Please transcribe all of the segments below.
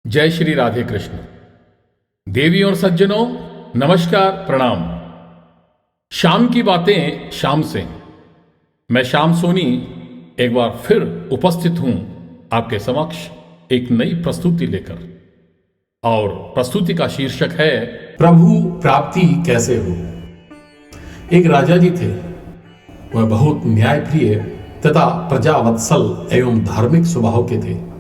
जय श्री राधे कृष्ण। देवी और सज्जनों, नमस्कार, प्रणाम। शाम की बातें शाम से मैं श्याम सोनी एक बार फिर उपस्थित हूं आपके समक्ष एक नई प्रस्तुति लेकर। और प्रस्तुति का शीर्षक है प्रभु प्राप्ति कैसे हो। एक राजा जी थे। वह बहुत न्यायप्रिय तथा प्रजावत्सल एवं धार्मिक स्वभाव के थे।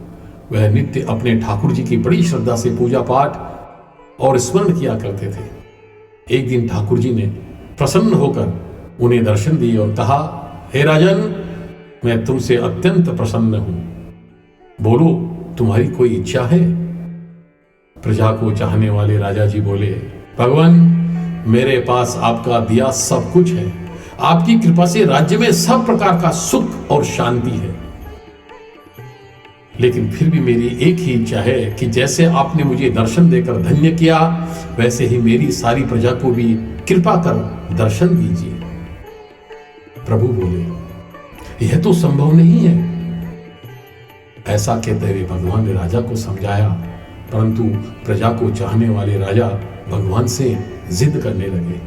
वह नित्य अपने ठाकुर जी की बड़ी श्रद्धा से पूजा पाठ और स्मरण किया करते थे। एक दिन ठाकुर जी ने प्रसन्न होकर उन्हें दर्शन दिए और कहा, हे राजन, मैं तुमसे अत्यंत प्रसन्न हूं। बोलो, तुम्हारी कोई इच्छा है? प्रजा को चाहने वाले राजा जी बोले, भगवान, मेरे पास आपका दिया सब कुछ है। आपकी कृपा से राज्य में सब प्रकार का सुख और शांति है। लेकिन फिर भी मेरी एक ही इच्छा है कि जैसे आपने मुझे दर्शन देकर धन्य किया, वैसे ही मेरी सारी प्रजा को भी कृपा कर दर्शन दीजिए। प्रभु बोले, यह तो संभव नहीं है। ऐसा कहते हुए भगवान ने राजा को समझाया, परंतु प्रजा को चाहने वाले राजा भगवान से जिद करने लगे।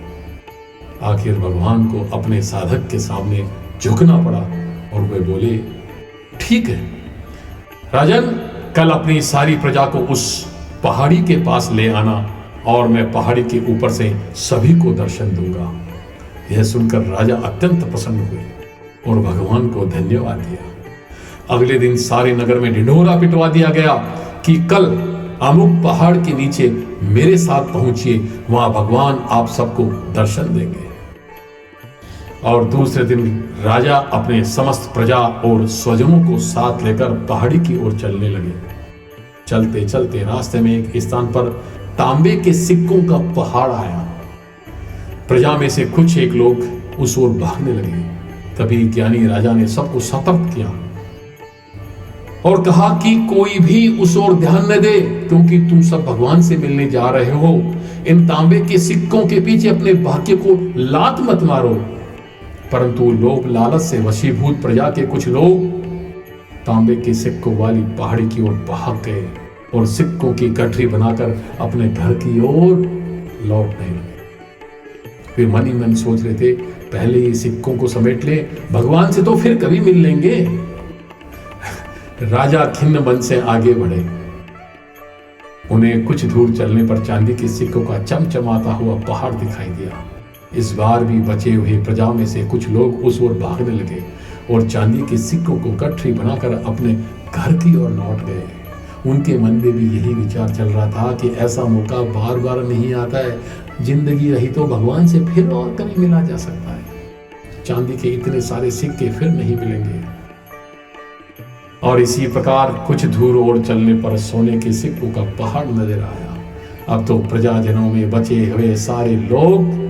आखिर भगवान को अपने साधक के सामने झुकना पड़ा और वे बोले, ठीक है राजन, कल अपनी सारी प्रजा को उस पहाड़ी के पास ले आना और मैं पहाड़ी के ऊपर से सभी को दर्शन दूंगा। यह सुनकर राजा अत्यंत प्रसन्न हुए और भगवान को धन्यवाद दिया। अगले दिन सारे नगर में ढिंढोरा पिटवा दिया गया कि कल अमुक पहाड़ के नीचे मेरे साथ पहुंचिए, वहां भगवान आप सबको दर्शन देंगे। और दूसरे दिन राजा अपने समस्त प्रजा और स्वजनों को साथ लेकर पहाड़ी की ओर चलने लगे। चलते चलते रास्ते में एक स्थान पर तांबे के सिक्कों का पहाड़ आया। प्रजा में से कुछ एक लोग उस ओर भागने लगे। तभी ज्ञानी राजा ने सबको सतर्क किया और कहा कि कोई भी उस ओर ध्यान न दे, क्योंकि तुम सब भगवान से मिलने जा रहे हो। इन तांबे के सिक्कों के पीछे अपने भाग्य को लात मत मारो। परंतु लोभ लालच से वशीभूत प्रजा के कुछ लोग तांबे के सिक्कों वाली पहाड़ी की ओर भाग गए और सिक्कों की गठरी बनाकर अपने घर की ओर लौटने लगे। वे मन ही मन सोच रहे थे, पहले ही सिक्कों को समेट ले, भगवान से तो फिर कभी मिल लेंगे। राजा खिन्न मन से आगे बढ़े। उन्हें कुछ दूर चलने पर चांदी के सिक्कों का चमचमाता हुआ पहाड़ दिखाई दिया। इस बार भी बचे हुए प्रजा में से कुछ लोग उस ओर भागने लगे और चांदी के सिक्कों को गठरी बनाकर अपने घर की ओर लौट गए। उनके मन में भी यही विचार चल रहा था कि ऐसा मौका बार बार नहीं आता है। जिंदगी रही तो भगवान से फिर और कभी मिला जा सकता है। चांदी के इतने सारे सिक्के फिर नहीं मिलेंगे। और इसी प्रकार कुछ दूर और चलने पर सोने के सिक्कों का पहाड़ नजर आया। अब तो प्रजाजनों में बचे हुए सारे लोग,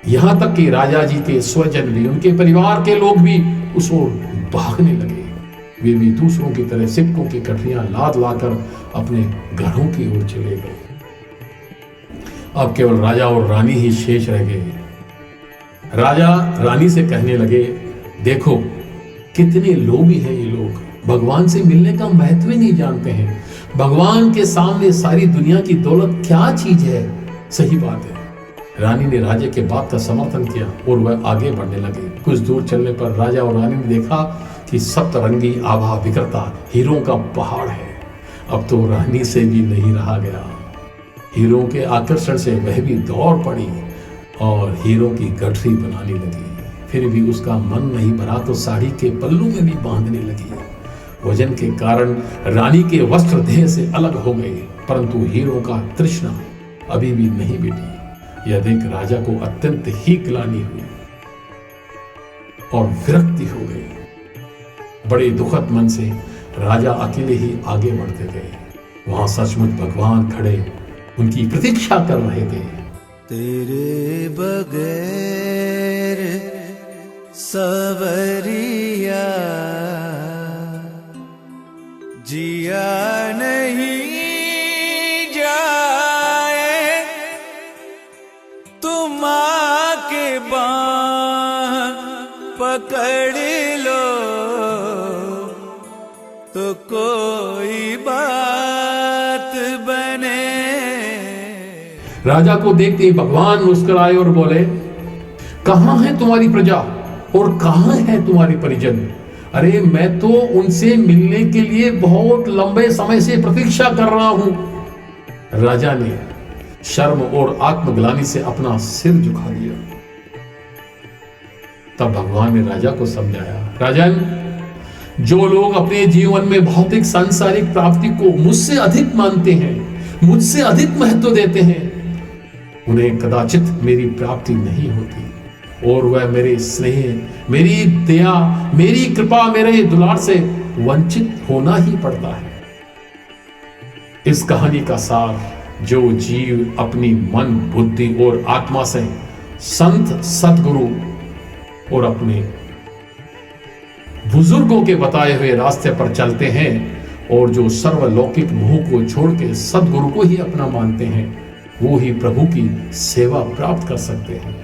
यहां तक कि राजा जी के स्वजन भी, उनके परिवार के लोग भी उस ओर भागने लगे। वे भी दूसरों की तरह सिक्कों की गठरियां लाद लाकर अपने घरों की ओर चले गए। अब केवल राजा और रानी ही शेष रह गए। राजा रानी से कहने लगे, देखो कितने लोभी हैं ये लोग, भगवान से मिलने का महत्व ही नहीं जानते हैं। भगवान के सामने सारी दुनिया की दौलत क्या चीज है। सही बात है। रानी ने राजा के बात का समर्थन किया और वह आगे बढ़ने लगे। कुछ दूर चलने पर राजा और रानी ने देखा कि सप्तरंगी आभा बिखरता हीरों का पहाड़ है। अब तो रानी से भी नहीं रहा गया। हीरों के आकर्षण से वह भी दौड़ पड़ी और हीरों की गठरी बनाने लगी। फिर भी उसका मन नहीं भरा तो साड़ी के पल्लू में भी बांधने लगी। वजन के कारण रानी के वस्त्र देह से अलग हो गए, परंतु हीरों का तृष्णा अभी भी नहीं मिटी। यह देख राजा को अत्यंत ही ग्लानि हुई और विरक्ति हो गई। बड़े दुखद मन से राजा अकेले ही आगे बढ़ते गए। वहां सचमुच भगवान खड़े उनकी प्रतीक्षा कर रहे थे। तेरे बगैर सवरिया जिया नहीं के बाँह पकड़ लो तो कोई बात राजा को देखते ही भगवान मुस्कुराए और बोले, कहां है तुम्हारी प्रजा और कहां है तुम्हारी परिजन? अरे मैं तो उनसे मिलने के लिए बहुत लंबे समय से प्रतीक्षा कर रहा हूं। राजा ने शर्म और आत्मग्लानि से अपना सिर झुका दिया। तब भगवान ने राजा को समझाया, राजन, जो लोग अपने जीवन में भौतिक सांसारिक प्राप्ति को मुझसे अधिक मानते हैं, मुझसे अधिक महत्व देते हैं, उन्हें कदाचित मेरी प्राप्ति नहीं होती और वह मेरे स्नेह, मेरी दया, मेरी कृपा, मेरे दुलार से वंचित होना ही पड़ता है। इस कहानी का सार, जो जीव अपनी मन, बुद्धि और आत्मा से संत, सतगुरु और अपने बुजुर्गों के बताए हुए रास्ते पर चलते हैं और जो सर्वलौकिक मोह को छोड़ के सदगुरु को ही अपना मानते हैं, वो ही प्रभु की सेवा प्राप्त कर सकते हैं।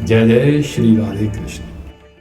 जय जय श्री राधे कृष्ण।